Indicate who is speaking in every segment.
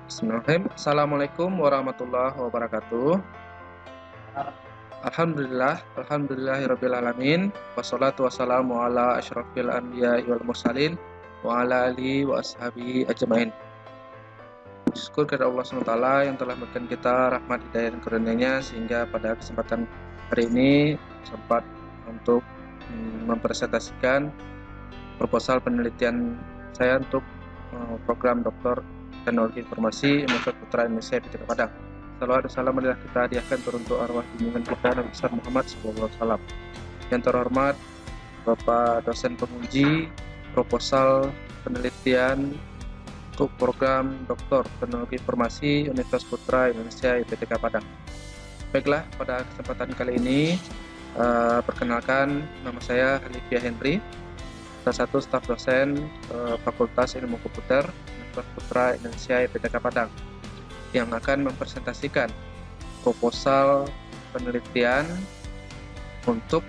Speaker 1: Bismillahirrahmanirrahim. Assalamualaikum warahmatullahi wabarakatuh. Alhamdulillahirabbil alamin. Wassalatu wassalamu ala asyrafil anbiya'i wal mursalin wa ala alihi wa ashabihi ajmain. Syukur kepada Allah SWT yang telah memberikan kita rahmat hidayah dan karunia-Nya sehingga pada kesempatan hari ini sempat untuk mempresentasikan proposal penelitian saya untuk program Doktor Teknologi Informasi Universitas Putra Indonesia di Padang. Salawat dan salam marilah kita hadiahkan untuk arwah junjungan kita Nabi besar Muhammad SAW. Yang terhormat Bapak dosen penguji proposal penelitian untuk program Doktor Teknologi Informasi Universitas Putra Indonesia IPTK Padang. Baiklah, pada kesempatan kali ini perkenalkan, nama saya Halifia Henry, salah satu staf dosen Fakultas Ilmu Komputer Universitas Putra Indonesia IPTK Padang, yang akan mempresentasikan proposal penelitian untuk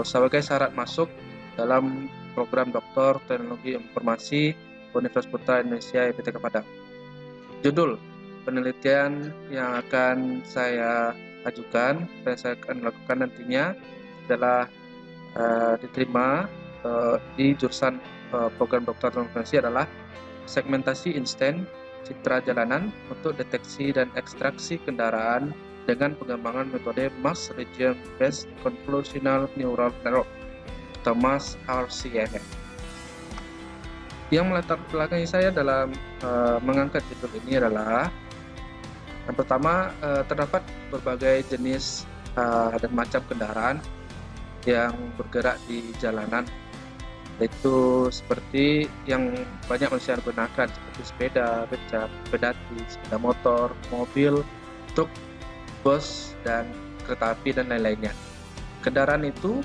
Speaker 1: sebagai syarat masuk dalam program Doktor Teknologi Informasi Universitas Putra Indonesia IPTK Padang. Judul penelitian yang akan saya ajukan dan saya akan lakukan nantinya setelah diterima di jurusan program Doktor Teknologi Informasi adalah segmentasi instan citra jalanan untuk deteksi dan ekstraksi kendaraan dengan pengembangan metode Mass Region Based Convolutional Neural Network atau Mass RCNN. Yang melatar belakangi saya dalam mengangkat judul ini adalah yang pertama, terdapat berbagai jenis dan macam kendaraan yang bergerak di jalanan, yaitu seperti yang banyak manusia gunakan seperti sepeda, becak, pedati, sepeda motor, mobil, truk, bus, dan kereta api dan lain-lainnya. Kendaraan itu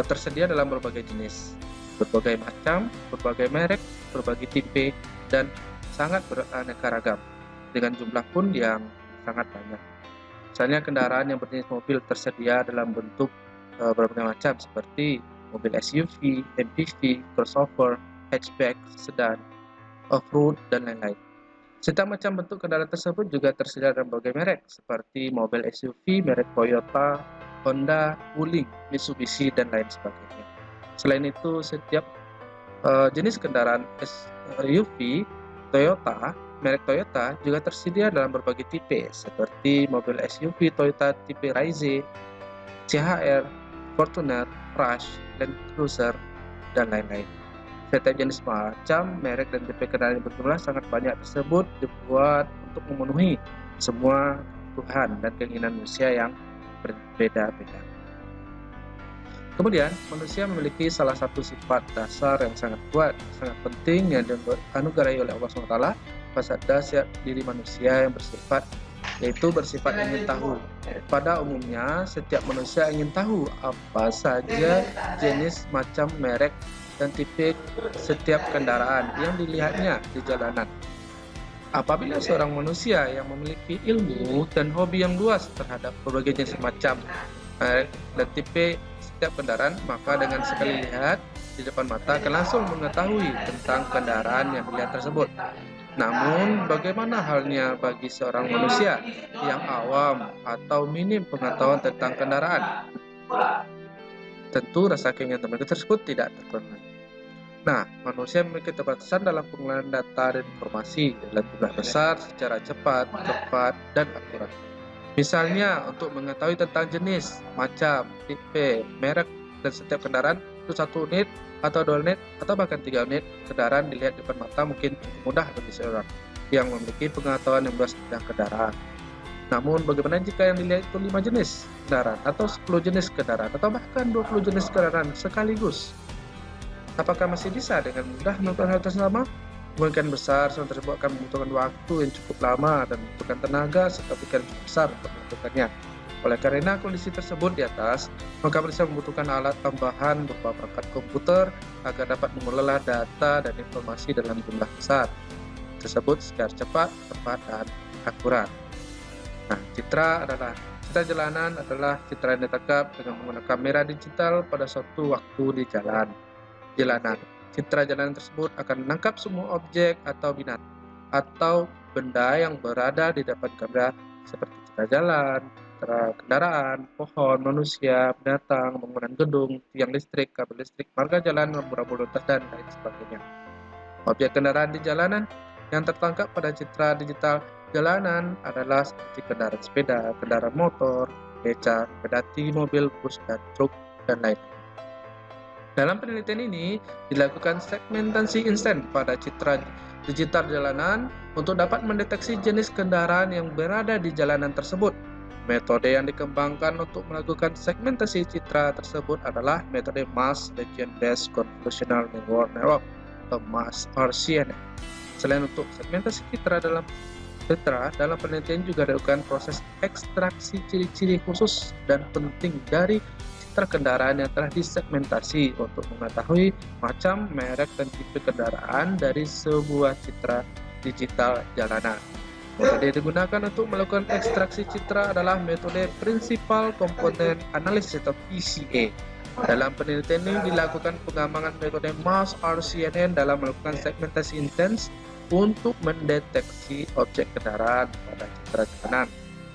Speaker 1: tersedia dalam berbagai jenis, berbagai macam, berbagai merek, berbagai tipe, dan sangat beraneka ragam dengan jumlah pun yang sangat banyak. Misalnya kendaraan yang berjenis mobil tersedia dalam bentuk berbagai macam seperti mobil SUV, MPV, crossover, hatchback, sedan, off-road, dan lain-lain. Setiap macam bentuk kendaraan tersebut juga tersedia dalam berbagai merek seperti mobil SUV merek Toyota, Honda, Wuling, Mitsubishi, dan lain sebagainya. Selain itu, setiap jenis kendaraan SUV Toyota, merek Toyota juga tersedia dalam berbagai tipe seperti mobil SUV Toyota tipe Raize, CHR, Fortuner, Rush, Land Cruiser, dan lain-lain. Setiap jenis macam, merek, dan tipe kendaraan yang berjumlah sangat banyak tersebut dibuat untuk memenuhi semua kebutuhan dan keinginan manusia yang berbeda-beda. Kemudian, manusia memiliki salah satu sifat dasar yang sangat kuat, sangat penting yang dianugerahi oleh Allah SWT. Sifat dasar diri manusia yang yaitu bersifat ingin tahu. Pada umumnya, setiap manusia ingin tahu apa saja jenis, macam, merek, dan tipe setiap kendaraan yang dilihatnya di jalanan. Apabila seorang manusia yang memiliki ilmu dan hobi yang luas terhadap berbagai jenis, macam, merek, dan tipe setiap kendaraan, maka dengan sekali lihat di depan mata akan langsung mengetahui tentang kendaraan yang dilihat tersebut. Namun, bagaimana halnya bagi seorang manusia yang awam atau minim pengetahuan tentang kendaraan? Tentu rasa keinginan mereka tersebut tidak terpenuhi. Nah, manusia memiliki keterbatasan dalam pengelolaan data dan informasi dalam jumlah besar secara cepat, tepat, dan akurat. Misalnya, untuk mengetahui tentang jenis, macam, tipe, merek, dan setiap kendaraan itu 1 unit atau 2 unit atau bahkan 3 unit kendaraan dilihat di depan mata mungkin cukup mudah bagi seorang yang memiliki pengetahuan yang luas tentang kendaraan. Namun bagaimana jika yang dilihat itu 5 jenis kendaraan atau 10 jenis kendaraan atau bahkan 20 jenis kendaraan sekaligus? Apakah masih bisa dengan mudah melakukan hal tersebut? Kemungkinan besar soal tersebut akan membutuhkan waktu yang cukup lama dan membutuhkan tenaga serta pikiran cukup besar untuk melakukannya. Oleh karena kondisi tersebut di atas, maka manusia membutuhkan alat tambahan berupa perangkat komputer agar dapat mengelola data dan informasi dalam jumlah besar tersebut secara cepat, tepat, dan akurat. Nah, citra jalanan adalah citra yang ditangkap dengan menggunakan kamera digital pada suatu waktu di jalanan. Citra jalanan tersebut akan menangkap semua objek atau binatang atau benda yang berada di depan kamera seperti citra jalan, citra kendaraan, pohon, manusia, binatang, bangunan gedung, tiang listrik, kabel listrik, marga jalan, rambu-rambu lintas, dan lain sebagainya. Objek kendaraan di jalanan yang tertangkap pada citra digital jalanan adalah seperti kendaraan sepeda, kendaraan motor, beca, pedati, mobil, bus, dan truk, dan lain. Dalam penelitian ini dilakukan segmentasi instan pada citra digital jalanan untuk dapat mendeteksi jenis kendaraan yang berada di jalanan tersebut. Metode yang dikembangkan untuk melakukan segmentasi citra tersebut adalah metode Mass Region Based Convolutional Neural Network atau MAS RCNN. Selain untuk segmentasi citra, dalam penelitian juga dilakukan proses ekstraksi ciri-ciri khusus dan penting dari citra kendaraan yang telah disegmentasi untuk mengetahui macam, merek, dan tipe kendaraan dari sebuah citra digital jalanan. Metode yang digunakan untuk melakukan ekstraksi citra adalah metode Principal Component Analysis atau PCA. Dalam penelitian ini dilakukan pengembangan metode Mass RCNN dalam melakukan segmentasi intens untuk mendeteksi objek kendaraan pada citra jalanan.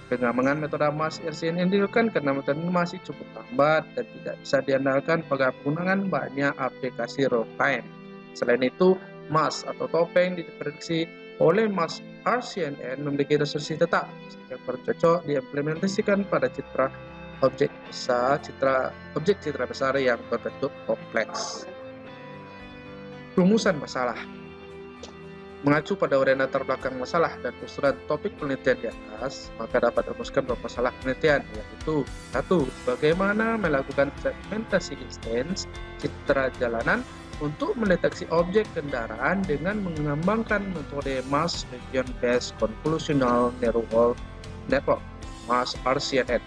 Speaker 1: Pengembangan metode Mass RCNN dilakukan karena metode ini masih cukup lambat dan tidak bisa diandalkan pada penggunaan banyak aplikasi real time. Selain itu, Mass atau topeng diprediksi oleh Mass RCNN memiliki resolusi tetap sehingga cocok diimplementasikan pada citra objek citra besar yang berbentuk kompleks. Rumusan masalah. Mengacu pada uraian latar belakang masalah dan usulan topik penelitian di atas, maka dapat rumuskan beberapa masalah penelitian, yaitu 1. Bagaimana melakukan segmentasi intens citra jalanan untuk mendeteksi objek kendaraan dengan mengembangkan metode Mass Region Based Convolutional Neural Network (MAS RCNN).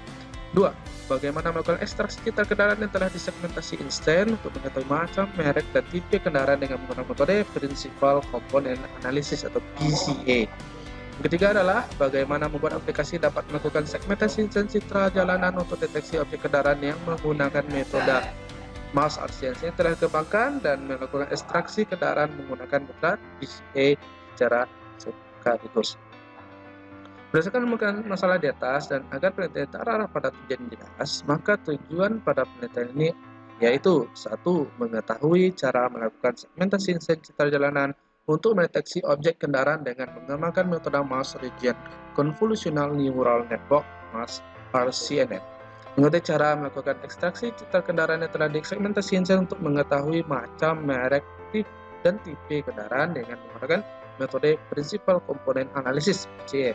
Speaker 1: 2. Bagaimana melakukan ekstraksi citra kendaraan yang telah disegmentasi instan untuk mengetahui macam, merek, dan tipe kendaraan dengan menggunakan metode Principal Component Analysis atau PCA. Yang ketiga adalah bagaimana membuat aplikasi dapat melakukan segmentasi instan citra jalanan untuk deteksi objek kendaraan yang menggunakan metode Mass RCNN yang telah dikembangkan dan melakukan ekstraksi kendaraan menggunakan metode PCA secara sekaligus. Berdasarkan masalah di atas dan agar penelitian terarah pada tujuan yang jelas, maka tujuan pada penelitian ini yaitu 1. Mengetahui cara melakukan segmentasi instan citra jalanan untuk mendeteksi objek kendaraan dengan mengembangkan metode Mass Region Convolutional Neural Network (MAS RCNN). Mengetahui cara melakukan ekstraksi citra kendaraan yang telah disegmentasi instan untuk mengetahui macam, merek, dan tipe kendaraan dengan menggunakan metode Principal Component Analysis (PCA).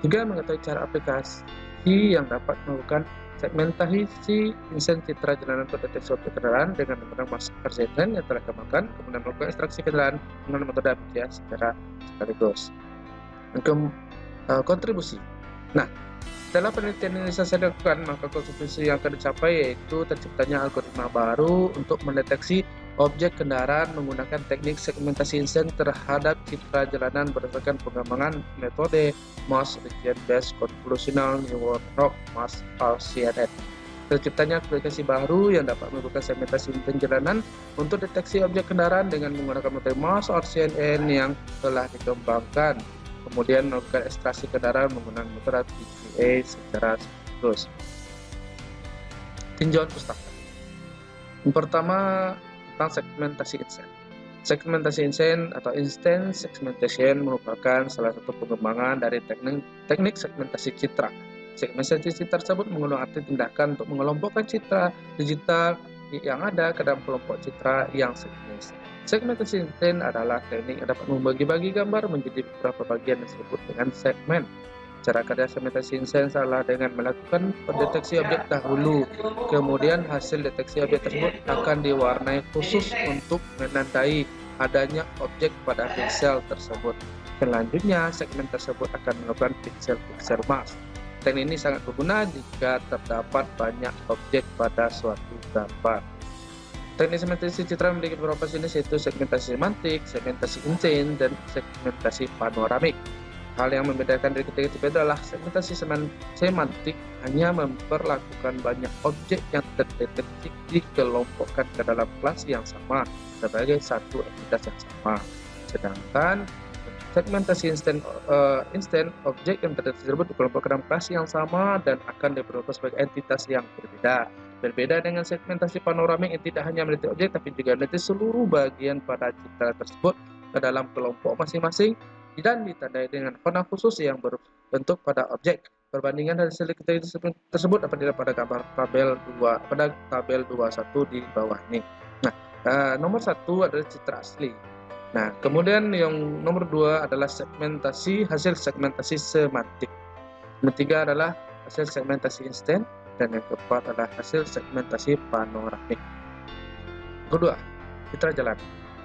Speaker 1: Juga mengetahui cara aplikasi yang dapat melakukan segmentasi instan citra jalanan untuk deteksi objek kendaraan dengan menggunakan Mass RCNN yang telah dikembangkan, kemudian melakukan ekstraksi kendaraan dengan metode PCA secara sekaligus. Kontribusi. Nah, setelah penelitian ini selesai dilakukan, maka kontribusi yang akan dicapai yaitu terciptanya algoritma baru untuk mendeteksi objek kendaraan menggunakan teknik segmentasi instan terhadap citra jalanan berdasarkan pengembangan metode Mass Region Based Convolutional Neural Network (MAS RCNN). Terciptanya aplikasi baru yang dapat melakukan segmentasi instan jalanan untuk deteksi objek kendaraan dengan menggunakan metode Mass RCNN yang telah dikembangkan, kemudian melakukan ekstraksi kendaraan menggunakan metode PCA secara sekaligus. Tinjauan pustaka. Yang pertama, tentang segmentasi instan. Segmentasi instan atau instant segmentation merupakan salah satu pengembangan dari teknik segmentasi citra. Segmentasi citra tersebut menggunakan arti tindakan untuk mengelompokkan citra digital yang ada ke dalam kelompok citra yang sejenis. Segmentasi instan adalah teknik yang dapat membagi-bagi gambar menjadi beberapa bagian yang disebut dengan segmen. Cara kerja segmentasi instan adalah dengan melakukan pendeteksi objek dahulu, kemudian hasil deteksi objek tersebut akan diwarnai khusus untuk menandai adanya objek pada pixel tersebut. Selanjutnya, segmen tersebut akan melakukan pixel-pixel mask. Teknik ini sangat berguna jika terdapat banyak objek pada suatu gambar. Teknik segmentasi citra memiliki beberapa jenis, yaitu segmentasi semantik, segmentasi instan, dan segmentasi panoramik. Hal yang membedakan dari ketiga tipe adalah segmentasi semantik hanya memperlakukan banyak objek yang terdeteksi dikelompokkan ke dalam kelas yang sama sebagai satu entitas yang sama. Sedangkan Segmentasi instan objek yang tersebut dikelompokkan dalam kelas yang sama dan akan diperlakukan sebagai entitas yang berbeda. Berbeda dengan segmentasi panoramik yang tidak hanya meneliti objek tapi juga meneliti seluruh bagian pada citra tersebut ke dalam kelompok masing-masing dan ditandai dengan warna khusus yang berbentuk pada objek. Perbandingan hasil tersebut dapat dilihat pada gambar tabel 21 di bawah ini. Nah, nomor 1 adalah citra asli. Nah, kemudian yang nomor 2 adalah hasil segmentasi semantik. Yang ketiga adalah hasil segmentasi instan, dan yang keempat adalah hasil segmentasi panoramik. Kedua, citra jalan.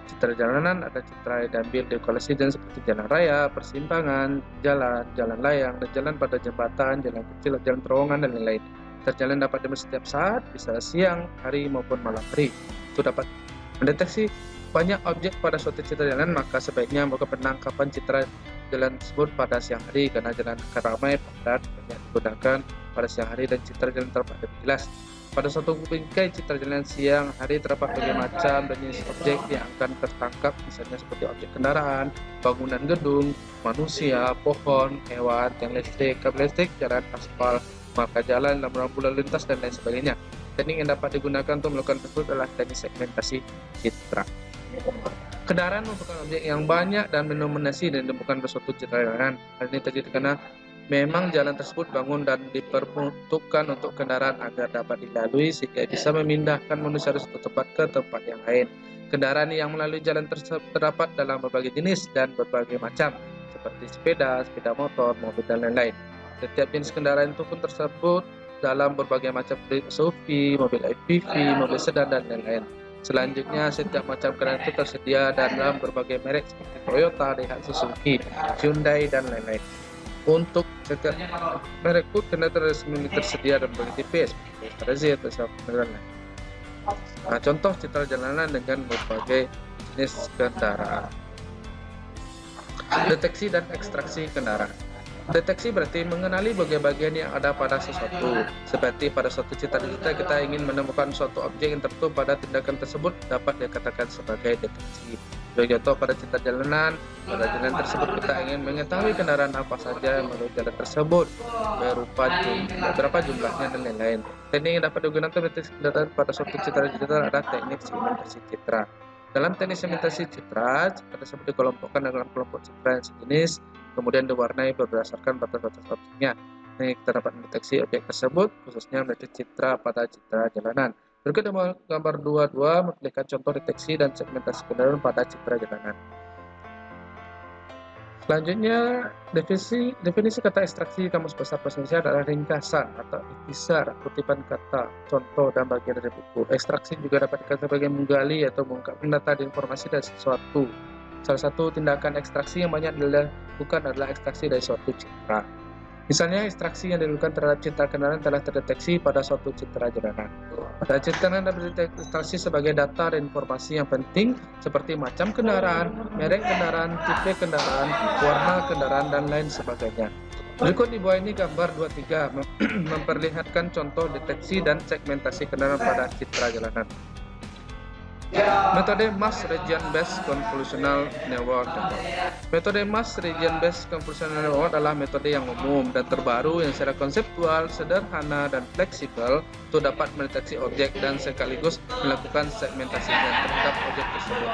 Speaker 1: Citra jalanan ada citra yang diambil di lokasi dan seperti jalan raya, persimpangan, jalan layang, dan jalan pada jembatan, jalan kecil, jalan terowongan, dan lain-lain. Citra jalan dapat diambil setiap saat, bisa siang, hari, maupun malam hari. Itu dapat mendeteksi banyak objek pada suatu citra jalan, maka sebaiknya melakukan penangkapan citra jalan tersebut pada siang hari karena jalan akan ramai, padat, banyak digunakan pada siang hari dan citra jalan terdapat lebih jelas. Pada suatu bingkai citra jalan siang hari terdapat berbagai macam dan jenis objek yang akan tertangkap, misalnya seperti objek kendaraan, bangunan gedung, manusia, pohon, hewan, tiang listrik, kabel listrik, jalan aspal, marka jalan, lampu lalu lintas, dan lain sebagainya. Teknik yang dapat digunakan untuk melakukan tersebut adalah teknik segmentasi citra. Kendaraan merupakan objek yang banyak dan mendominasi dan ditemukan pada suatu citra jalanan. Hal ini terjadi karena memang jalan tersebut bangun dan diperuntukkan untuk kendaraan agar dapat dilalui sehingga bisa memindahkan manusia dari satu tempat ke tempat yang lain. Kendaraan yang melalui jalan tersebut terdapat dalam berbagai jenis dan berbagai macam, seperti sepeda, sepeda motor, mobil, dan lain-lain. Setiap jenis kendaraan itu pun tersebut dalam berbagai macam SUV, mobil ATV, mobil sedan, dan lain-lain. Selanjutnya, setiap macam kendaraan itu tersedia dalam berbagai merek seperti Toyota, Daihatsu, Suzuki, Hyundai, dan lain-lain. Untuk setiap merek pun kendaraan resmi tersedia dalam berbagai tipe seperti Razia, Tesla, dan lain-lain. Nah, contoh citra jalanan dengan berbagai jenis kendaraan. Deteksi dan ekstraksi kendaraan. Deteksi berarti mengenali bagian-bagian yang ada pada sesuatu. Seperti pada suatu cita-cita kita ingin menemukan suatu objek yang tertentu pada tindakan tersebut dapat dikatakan sebagai deteksi. Sebagai contoh pada cita jalanan, pada jalan tersebut kita ingin mengetahui kendaraan apa saja yang melalui jalan tersebut, berapa jumlahnya, dan lain-lain. Teknik yang dapat digunakan deteksi kendaraan pada suatu cita-cita adalah teknik segmentasi citra. Dalam teknik segmentasi citra tersebut dikelompokkan dalam kelompok citra yang sejenis, kemudian diwarnai berdasarkan batas-batas objeknya. Ini kita dapat mendeteksi objek tersebut, khususnya mendeteksi citra pada citra jalanan. Berikut gambar 22 memperlihatkan contoh deteksi dan segmentasi kendaraan pada citra jalanan. Selanjutnya, definisi kata ekstraksi Kamus Besar Bahasa Indonesia adalah ringkasan atau ikhtisar, kutipan kata, contoh, dan bagian dari buku. Ekstraksi juga dapat dikatakan sebagai menggali atau mengungkapkan data dan informasi dari sesuatu. Salah satu tindakan ekstraksi yang banyak dilakukan adalah ekstraksi dari suatu citra. Misalnya, ekstraksi yang dilakukan terhadap citra kendaraan telah terdeteksi pada suatu citra jalanan. Pada citra dapat ekstraksi sebagai data dan informasi yang penting seperti macam kendaraan, merek kendaraan, tipe kendaraan, warna kendaraan, dan lain sebagainya. Berikut di bawah ini gambar 23 memperlihatkan contoh deteksi dan segmentasi kendaraan pada citra jalanan. Metode Mass Region Based Convolutional Network. Metode Mass Region Based Convolutional Network adalah metode yang umum dan terbaru yang secara konseptual, sederhana, dan fleksibel untuk dapat mendeteksi objek dan sekaligus melakukan segmentasinya terhadap objek tersebut.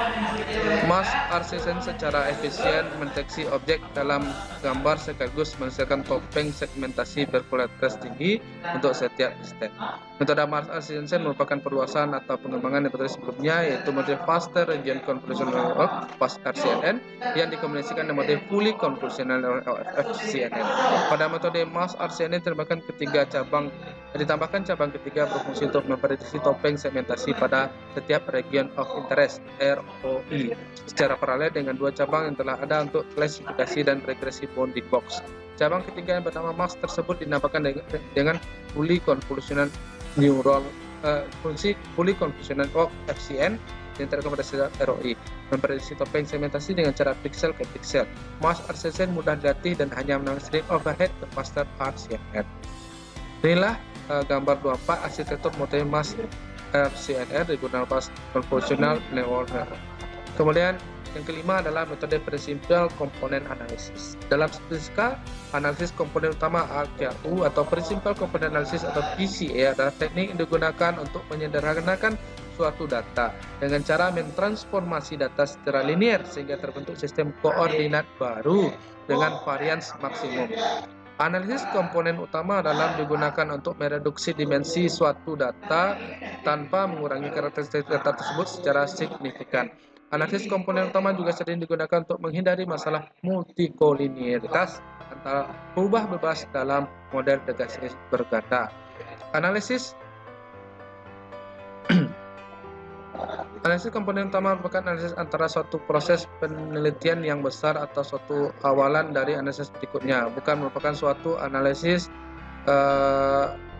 Speaker 1: Mass RCN secara efisien mendeteksi objek dalam gambar sekaligus menghasilkan topeng segmentasi berkualitas tinggi untuk setiap distance. Metode Mass RCN merupakan perluasan atau pengembangan metode sebelumnya, yaitu metode Faster Region Convolutional Network (FAST RCNN) yang dikombinasikan dengan metode Fully Convolutional Network (FCNN). Pada metode Mass RCNN ditambahkan cabang ketiga berfungsi untuk memprediksi topeng segmentasi pada setiap region of interest (ROI) secara paralel dengan dua cabang yang telah ada untuk klasifikasi dan regresi bounding box. Cabang ketiga yang bernama Mass tersebut dinamakan dengan Fully Convolutional Neural Fully Convolutional Network (FCN) yang terkoneksi ROI, memprediksi topeng segmentasi dengan cara pixel ke pixel. Mass RCN mudah dilatih dan hanya menambah sedikit overhead ke Faster RCNN. Inilah gambar 24 arsitektur metode Mass RCNN digunakan Convolutional Network. Kemudian Yang kelima adalah metode prinsipal komponen analisis. Dalam statistika, analisis komponen utama AKU atau prinsipal komponen analisis atau PCA adalah teknik yang digunakan untuk menyederhanakan suatu data dengan cara mentransformasi data secara linear sehingga terbentuk sistem koordinat baru dengan varians maksimum. Analisis komponen utama dalam digunakan untuk mereduksi dimensi suatu data tanpa mengurangi karakteristik data tersebut secara signifikan. Analisis komponen utama juga sering digunakan untuk menghindari masalah multikolinearitas antara berubah bebas dalam model regresif berganda. Analisis komponen utama merupakan analisis antara suatu proses penelitian yang besar atau suatu awalan dari analisis berikutnya, bukan merupakan suatu analisis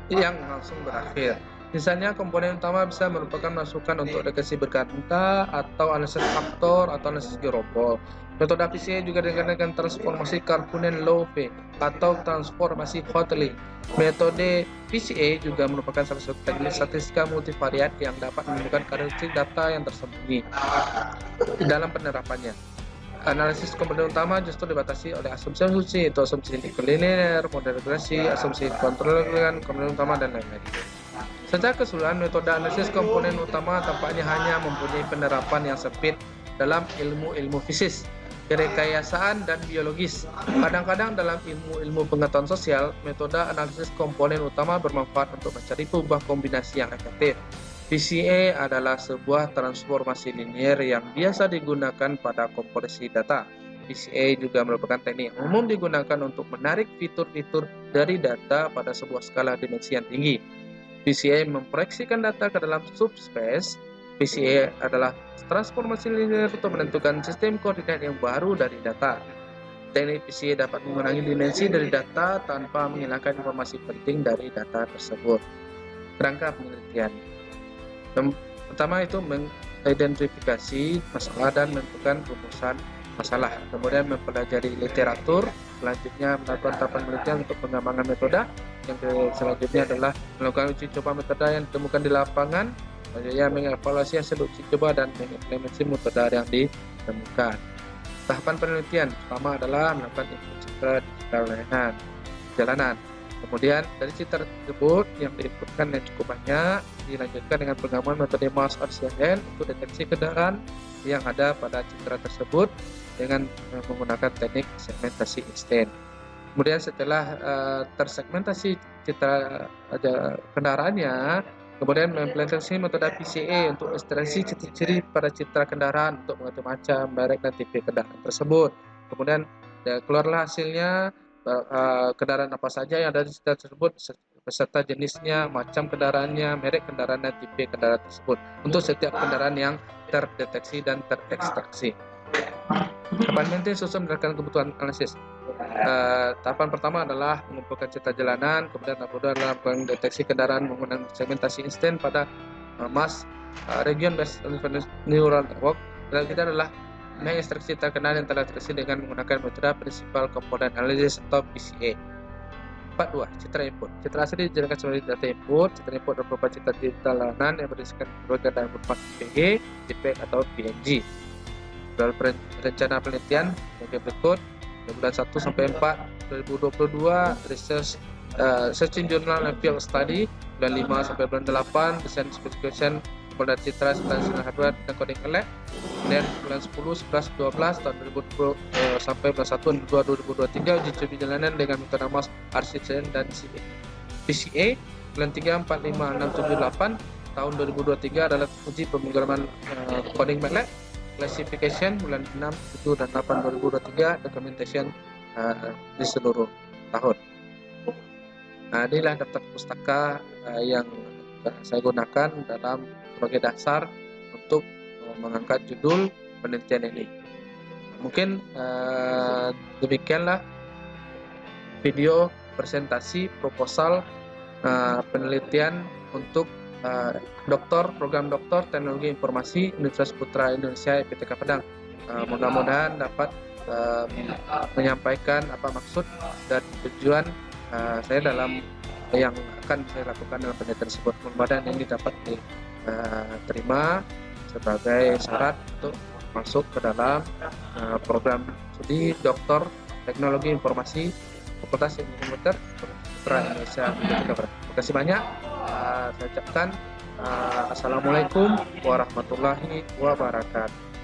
Speaker 1: yang langsung berakhir. Misalnya, komponen utama bisa merupakan masukan untuk regresi berganda atau analisis faktor atau analisis gerobol. Metode PCA juga digunakan transformasi Karhunen-Loewe atau transformasi Hotelling. Metode PCA juga merupakan salah satu teknik statistika multivariat yang dapat menemukan karakteristik data yang tersembunyi dalam penerapannya. Analisis komponen utama justru dibatasi oleh asumsi-asumsi, yaitu asumsi linear, model regresi, asumsi kontrol dengan komponen utama, dan lain-lain. Secara keseluruhan, metode analisis komponen utama tampaknya hanya mempunyai penerapan yang sempit dalam ilmu-ilmu fisik, kerekayasaan, dan biologis. Kadang-kadang dalam ilmu-ilmu pengetahuan sosial, metode analisis komponen utama bermanfaat untuk mencari sebuah kombinasi yang efektif. PCA adalah sebuah transformasi linear yang biasa digunakan pada komposisi data. PCA juga merupakan teknik yang umum digunakan untuk menarik fitur-fitur dari data pada sebuah skala dimensi yang tinggi. PCA memproyeksikan data ke dalam subspace. PCA adalah transformasi linear untuk menentukan sistem koordinat yang baru dari data. Teknik PCA dapat mengurangi dimensi dari data tanpa menghilangkan informasi penting dari data tersebut. Kerangka penelitian. Yang pertama itu mengidentifikasi masalah dan menentukan rumusan masalah. Kemudian mempelajari literatur. Selanjutnya melakukan tahapan penelitian untuk pengembangan metode. Yang selanjutnya adalah melakukan uji coba metode yang ditemukan di lapangan. Selanjutnya mengevaluasi hasil uji coba dan mengimplementasi metode yang ditemukan. Tahapan penelitian pertama adalah melakukan input citra digital jalanan. Kemudian dari citra tersebut yang diinputkan yang cukup banyak, dilanjutkan dengan penggabungan metode Morse RCN untuk deteksi kendaraan yang ada pada citra tersebut dengan menggunakan teknik segmentasi instan. Kemudian setelah tersegmentasi citra kendaraannya, kemudian mengimplementasi metode PCA untuk ekstraksi ciri-ciri pada citra kendaraan untuk mengetahui macam, merek, dan tipe kendaraan tersebut. Kemudian keluarlah hasilnya kendaraan apa saja yang ada di citra tersebut beserta jenisnya, macam kendaraannya, merek kendaraan, dan tipe kendaraan tersebut untuk setiap kendaraan yang terdeteksi dan terekstraksi. Tahapan penelitian susun berdasarkan kebutuhan analisis. Tahapan pertama adalah mengumpulkan citra jalanan, kemudian tahap kedua adalah mendeteksi kendaraan menggunakan segmentasi instan pada mass region based neural network. Dan ketiga adalah mengekstraksi citra kendaraan yang telah terdeteksi dengan menggunakan metode prinsipal komponen analisis atau PCA. Part 2. Citra input. Citra asli dijelaskan sebagai data input. Citra input berupa citra jalanan yang berdasarkan berbagai data berupa PG, JPEG, atau PNG. Dalam rencana penelitian sebagai berikut: bulan 1 sampai 4 2022 Searching Journal and Field Study, bulan 5 sampai bulan 8 Design Specification Polda Citra Standar Hardware dan Coding Lab, kemudian bulan 10, 11, 12 tahun 2020 sampai bulan 1 2023 uji coba jalanan dengan metode Morse RCN dan PCA, bulan 3, 4, 5, 6, 7, 8 tahun 2023 adalah uji pemrograman Coding Lab, Classification bulan 6, 7, dan 8 2023, Documentation di seluruh tahun. Nah, inilah daftar pustaka yang saya gunakan dalam sebagai dasar untuk mengangkat judul penelitian ini. Mungkin demikianlah video presentasi proposal penelitian untuk program doktor teknologi informasi Universitas Putra Indonesia IPTK Padang. Mudah-mudahan dapat menyampaikan apa maksud dan tujuan saya dalam yang akan saya lakukan dalam penelitian tersebut. Mudah-mudahan ini dapat diterima sebagai syarat untuk masuk ke dalam program studi Doktor Teknologi Informasi Fakultas Ilmu Komputer Putra Indonesia. Terima kasih banyak. Saya ucapkan Assalamualaikum warahmatullahi wabarakatuh.